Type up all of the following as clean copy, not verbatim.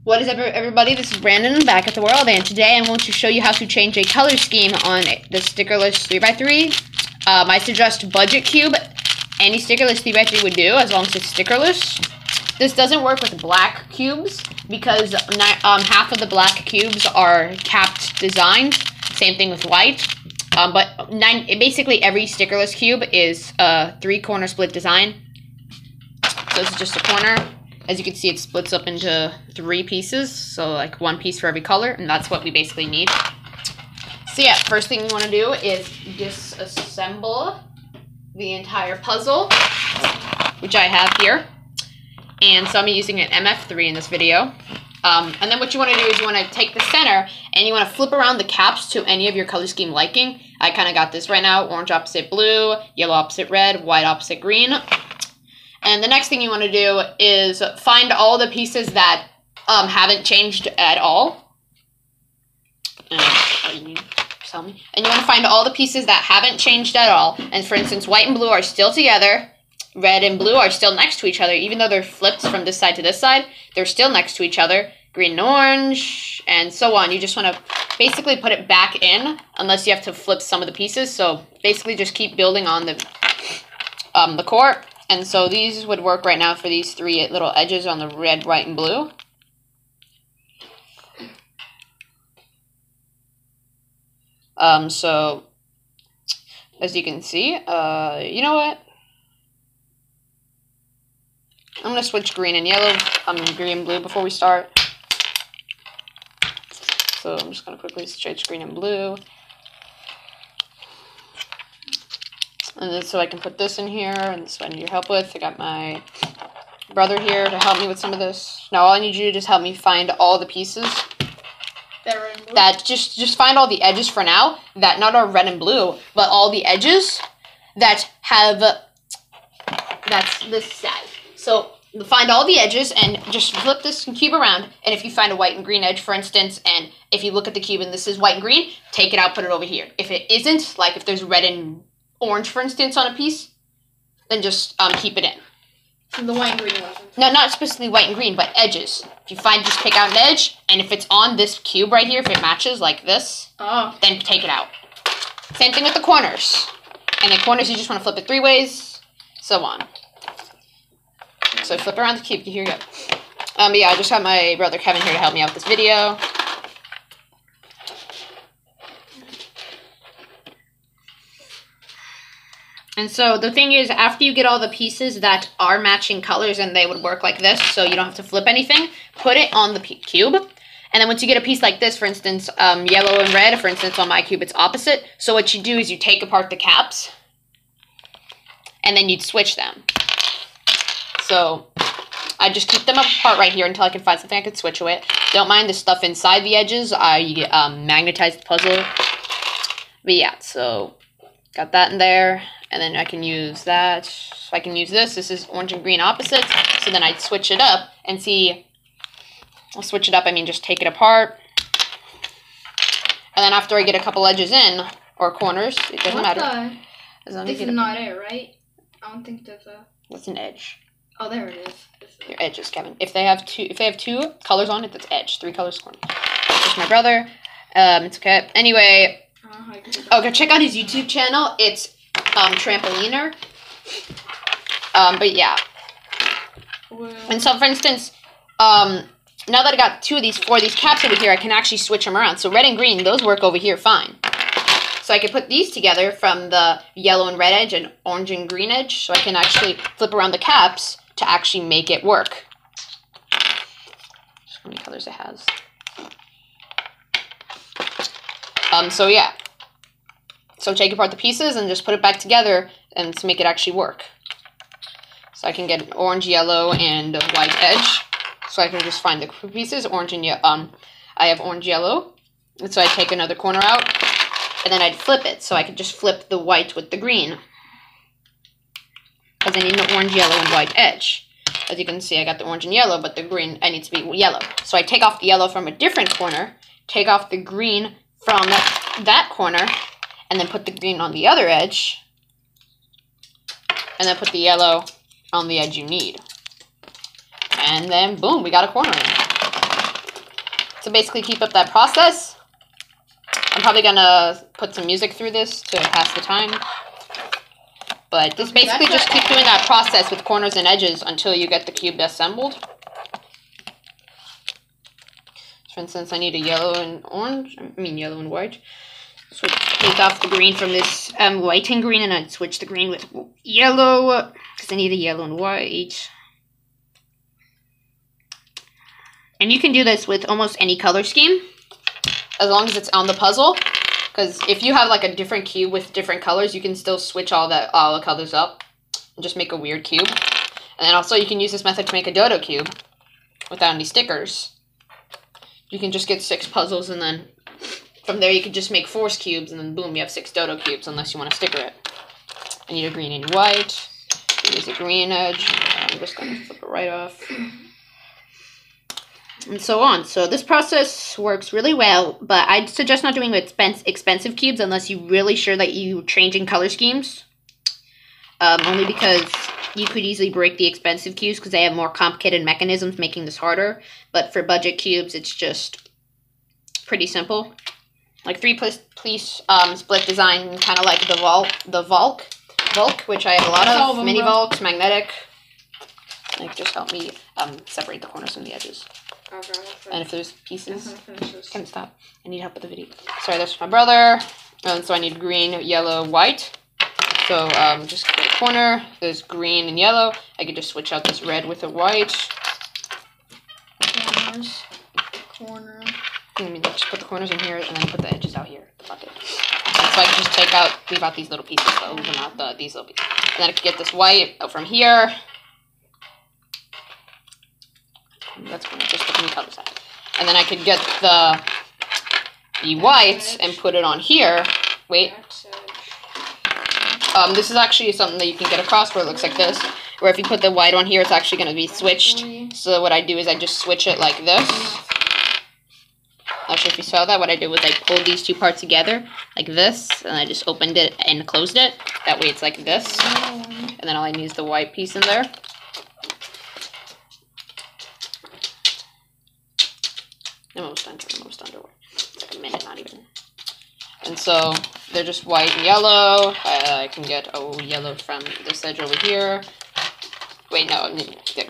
What is up, everybody? This is Brandon back at the world, and today I'm going to show you how to change a color scheme on the stickerless 3x3. I suggest budget cube. Any stickerless 3x3 would do, as long as it's stickerless. This doesn't work with black cubes because half of the black cubes are capped designs. Same thing with white. But basically every stickerless cube is a 3-corner split design. So this is just a corner. As you can see, it splits up into 3 pieces, so like 1 piece for every color, and that's what we basically need. So yeah, first thing you want to do is disassemble the entire puzzle, which I have here. And so I'm using an MF3 in this video. And then what you want to do is you want to take the center and you want to flip around the caps to any of your color scheme liking. I kind of got this right now: orange opposite blue, yellow opposite red, white opposite green. And the next thing you want to do is find all the pieces that haven't changed at all. And you want to find all the pieces that haven't changed at all. And for instance, white and blue are still together. Red and blue are still next to each other. Even though they're flipped from this side to this side, they're still next to each other. Green and orange, and so on. You just want to basically put it back in, unless you have to flip some of the pieces. So basically just keep building on the core. And so these would work right now for these 3 little edges on the red, white, and blue. So as you can see, you know what? I'm going to switch green and yellow, green and blue before we start. So I'm just going to quickly switch green and blue. And then so I can put this in here, and this is what I need your help with. I got my brother here to help me with some of this. Now all I need you to just help me find all the pieces. That just find all the edges for now, that not are red and blue, but all the edges that have, that's this side. So find all the edges and just flip this cube around, and if you find a white and green edge, for instance, and if you look at the cube and this is white and green, take it out, put it over here. If it isn't, like if there's red and orange, for instance, on a piece, then just keep it in. So the white and green wasn't. No, not specifically white and green, but edges. If you find, just pick out an edge, and if it's on this cube right here, if it matches like this, then take it out. Same thing with the corners. And the corners, you just want to flip it 3 ways, so on. So flip around the cube. Here you go. Yeah, I just have my brother Kevin here to help me out with this video. And so the thing is, after you get all the pieces that are matching colors, and they would work like this, so you don't have to flip anything, put it on the cube. And then once you get a piece like this, for instance, yellow and red, for instance, on my cube, it's opposite. So what you do is you take apart the caps, and then you'd switch them. So I just keep them apart right here until I can find something I can switch with. Don't mind the stuff inside the edges. You get magnetized puzzle. But yeah, so got that in there. And then I can use that. So I can use this. This is orange and green opposites. So then I'd switch it up and see. I'll switch it up. I mean, just take it apart. And then after I get a couple edges in, or corners, it doesn't matter. This is not it, right? I don't think there's a. That's an edge. Oh, there it is. Your edges, Kevin. If they have two colors on it, that's edge. 3 colors corner. That's my brother. It's okay. Anyway. Okay, check out his YouTube channel. It's Trampoliner. But yeah. Well. And so for instance, now that I got 4 of these caps over here, I can actually switch them around. So red and green, those work over here fine. So I could put these together from the yellow and red edge and orange and green edge. So I can actually flip around the caps to actually make it work. Just how many colors it has. So yeah. So take apart the pieces and just put it back together and to make it actually work. So I can get an orange, yellow, and a white edge. So I can just find the pieces, orange and yellow. I have orange, yellow. And so I take another corner out, and then I'd flip it. So I could just flip the white with the green, because I need an orange, yellow, and white edge. As you can see, I got the orange and yellow, but the green, I need to be yellow. So I take off the yellow from a different corner, take off the green from that corner, and then put the green on the other edge, and then put the yellow on the edge you need. And then, boom, we got a corner in. to basically keep up that process, I'm probably gonna put some music through this to pass the time. But just basically just keep doing that process with corners and edges until you get the cube assembled. For instance, I need a yellow and orange. I mean yellow and white. So take off the green from this white and green, and I'd switch the green with yellow because I need a yellow and white. And you can do this with almost any color scheme, as long as it's on the puzzle. Because if you have like a different cube with different colors, you can still switch all the colors up and just make a weird cube. And then also you can use this method to make a dodo cube without any stickers. You can just get 6 puzzles, and then from there you can just make force cubes, and then boom, you have 6 dodo cubes, unless you want to sticker it. I need a green and white. Use a green edge. I'm just going to flip it right off. And so on. So this process works really well, but I'd suggest not doing expensive cubes unless you're really sure that you're changing color schemes. Only because you could easily break the expensive cubes because they have more complicated mechanisms making this harder. But for budget cubes, it's just pretty simple. Like 3-piece split design, kind of like the Volk, which I have a lot of. Mini Volks, magnetic. Like, just help me separate the corners from the edges. Okay. And if there's pieces, can stop. I need help with the video. Sorry, that's for my brother. And so I need green, yellow, white. So just get a corner. There's green and yellow. I could just switch out this red with a white. Corner. I mean, just put the corners in here and then put the edges out here. The bucket. And so I can just leave out these little pieces, though, and not these little pieces. And then I could get this white out from here. That's going to just put the new colors out. And then I could get the white and put it on here. Wait. This is actually something that you can get across where it looks like this. Where if you put the white on here, it's actually going to be switched. So what I do is I just switch it like this. Not sure if you saw that. What I did was I pulled these 2 parts together like this, and I just opened it and closed it. That way it's like this. And then all I need is the white piece in there. I'm almost done. It's like a minute, not even. And so they're just white and yellow. I can get yellow from this edge over here. Wait, no,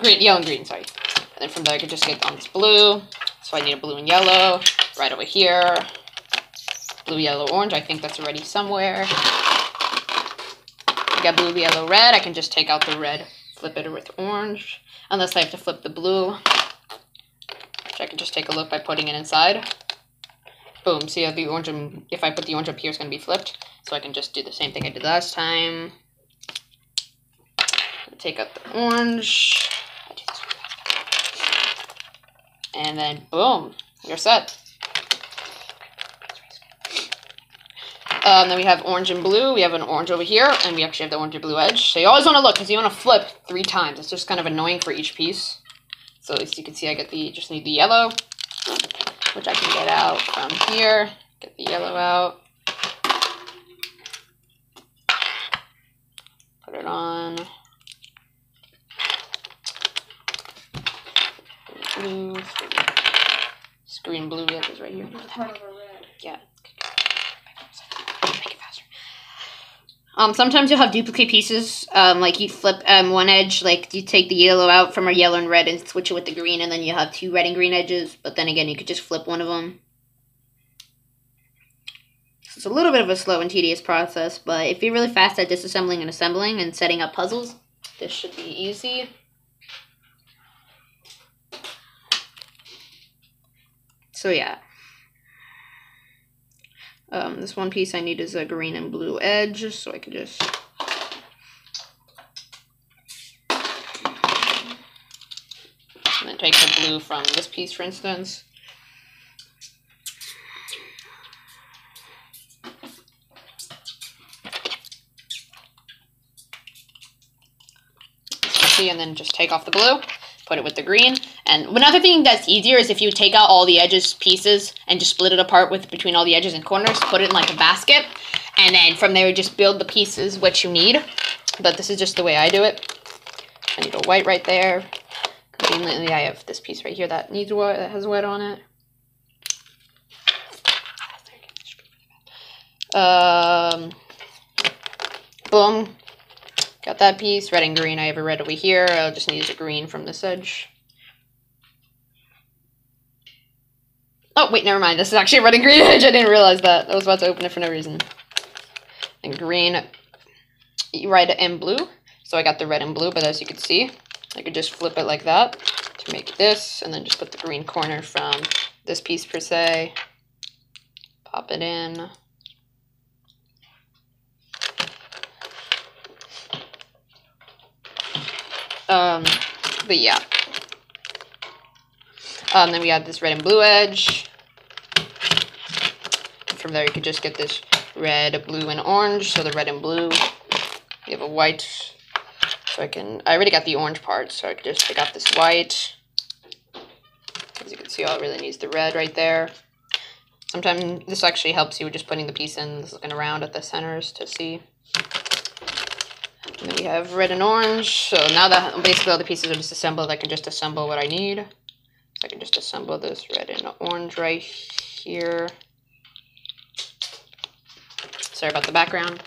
green, yellow and green, sorry. And then from there I could just get on this blue. So I need a blue and yellow right over here. Blue, yellow, orange. I think that's already somewhere. I got blue, yellow, red. I can just take out the red, flip it with orange. Unless I have to flip the blue. I can just take a look by putting it inside. Boom, see how the orange, if I put the orange up here, it's going to be flipped. So I can just do the same thing I did last time. Take out the orange. And then, boom, you're set. Then we have orange and blue. We have an orange over here, and we actually have the orange and blue edge. So you always want to look, because you want to flip 3 times. It's just kind of annoying for each piece. So as you can see, I get just need the yellow, which I can get out from here. Get the yellow out. Put it on. Blue. Green, blue edges right here. Part of a red. Yeah. Make it faster. Sometimes you'll have duplicate pieces. Like you flip one edge, like you take the yellow out from a yellow and red and switch it with the green, and then you have 2 red and green edges. But then again, you could just flip one of them. So it's a little bit of a slow and tedious process, but if you're really fast at disassembling and assembling and setting up puzzles, this should be easy. So yeah. This one piece I need is a green and blue edge, so I can just and then take the blue from this piece, for instance. And then just take off the blue, put it with the green. And another thing that's easier is if you take out all the edges pieces and just split it apart between all the edges and corners, put it in like a basket, and then from there just build the pieces what you need. But this is just the way I do it. I need a white right there. Conveniently, I have this piece right here that needs white, that has white on it. Boom. Got that piece. Red and green. I have a red over here. I'll just need a green from this edge. Oh, wait, never mind. This is actually a red and green edge. I didn't realize that. I was about to open it for no reason. And green, red, and blue. So I got the red and blue, but as you can see, I could just flip it like that to make this, and then just put the green corner from this piece per se. Pop it in. But yeah. Then we have this red and blue edge. From there you could just get this red, blue, and orange. So the red and blue. You have a white. So I already got the orange part, so I could just pick up this white. As you can see, all it really needs the red right there. Sometimes this actually helps you with just putting the piece in, looking around at the centers to see. And then we have red and orange. So now that basically all the pieces are just assembled, I can just assemble what I need. So I can just assemble this red and orange right here. Sorry about the background.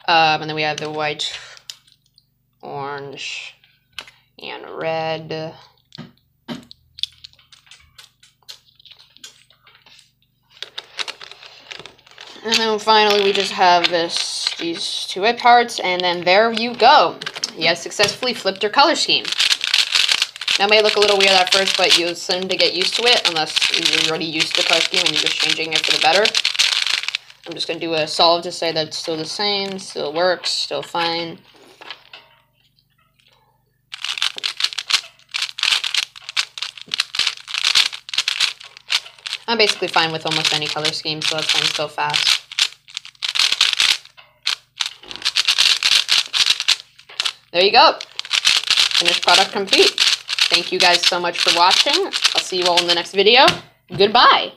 And then we have the white, orange, and red. And then finally we just have these two red parts, and then there you go. You have successfully flipped your color scheme. That may look a little weird at first, but you'll soon to get used to it, unless you're already used to the color scheme and you're just changing it for the better. I'm just going to do a solve to say that it's still the same, still works, still fine. I'm basically fine with almost any color scheme, so that's why I'm so fast. There you go. Finished product complete. Thank you guys so much for watching. I'll see you all in the next video. Goodbye.